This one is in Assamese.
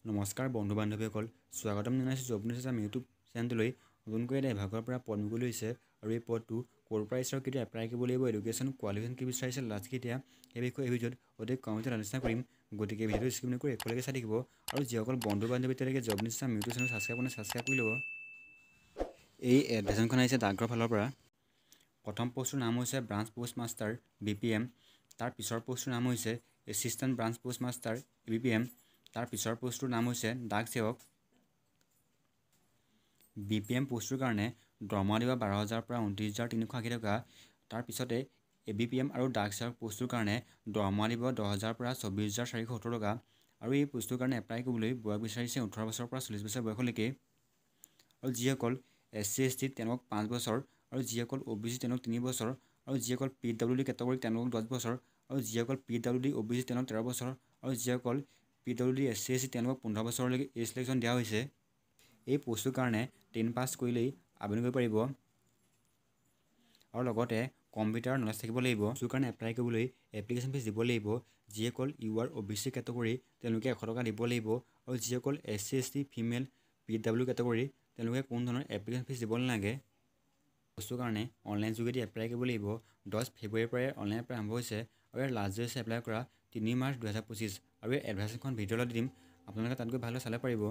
নমস্কাৰ বন্ধু বান্ধৱীসকল, স্বাগতম জনাইছোঁ জবনিউজ আছাম ইউটিউব চেনেলটোলৈ। নতুনকৈ এটা বিভাগৰ পৰা পদ মুকলি হৈছে আৰু এই পদটো ক'ৰ পৰা আহিছে আৰু কেতিয়া এপ্লাই কৰিব লাগিব, এডুকেশ্যন কোৱালিফিকেশ্যন কি বিচাৰিছে, লাষ্ট কেতিয়া, সেই বিষয়ে এই ভিডিঅ'ত অধিক কমেণ্টত আলোচনা কৰিম। গতিকে ভিডিঅ'টো স্কিপ নকৰি একেলগে চাই থাকিব আৰু যিসকল বন্ধু বান্ধৱী এতিয়ালৈকে জবনিউজ আছাম ইউটিউব চেনেল ছাবস্ক্ৰাইব কৰি ল'ব। এই এডভাৰটাইজমেণ্টখন আহিছে ডাকঘৰৰ ফালৰ পৰা। প্ৰথম পষ্টটোৰ নাম হৈছে ব্ৰাঞ্চ পোষ্ট মাষ্টাৰ BPM। তাৰ পিছৰ পষ্টটোৰ নাম হৈছে assistant branch post master ABPM। তাৰ পিছৰ পষ্টটোৰ নাম হৈছে ডাক সেৱক। BPM পষ্টটোৰ কাৰণে দৰমহা দিব 12,000 পৰা 29,380 টকা। তাৰপিছতে ABPM আৰু ডাক সেৱক পষ্টটোৰ কাৰণে দৰমহা দিব 10,000 পৰা 24,470 টকা। আৰু এই পষ্টটোৰ কাৰণে এপ্লাই কৰিবলৈ বয়স বিচাৰিছে 18 বছৰৰ পৰা 40 বছৰ বয়সলৈকে। আৰু যিসকল SC ST তেওঁলোকক 5 বছৰ, আৰু যিসকল OBC তেওঁলোকক 3 বছৰ, আৰু যিসকল PWD কেটেগৰী তেওঁলোকক 10 বছৰ, আৰু যিসকল PWD OBC তেওঁলোকক 13 বছৰ, আৰু যিসকল PWD SC SC তেওঁলোকক 15 বছৰলৈকে এজ ৰিলেক্সন দিয়া হৈছে। এই পষ্টটোৰ কাৰণে 10 পাছ কৰিলেই আবেদন কৰিব পাৰিব আৰু লগতে কম্পিউটাৰ নলেজ থাকিব লাগিব। পষ্টটোৰ কাৰণে এপ্লাই কৰিবলৈ এপ্লিকেশ্যন ফিজ দিব লাগিব। যিসকল UR OBC কেটেগৰী তেওঁলোকে 100 টকা দিব লাগিব, আৰু যিসকল SC ST female PW category তেওঁলোকে কোনো ধৰণৰ এপ্লিকেশ্যন ফিজ দিব নালাগে। পষ্টটোৰ কাৰণে অনলাইন যোগেদি এপ্লাই কৰিব লাগিব। 10 ফেব্ৰুৱাৰীৰ পৰাই অনলাইন এপ্লাই আৰম্ভ হৈছে আৰু ইয়াৰ লাষ্ট ডেট হৈছে এপ্লাই কৰা 3 মাৰ্চ 2025। আৰু এই এডভাৰটাইজমেণ্টখন ভিডিঅ'লৈ দিম, আপোনালোকে তাত গৈ ভালদৰে চালে পাৰিব।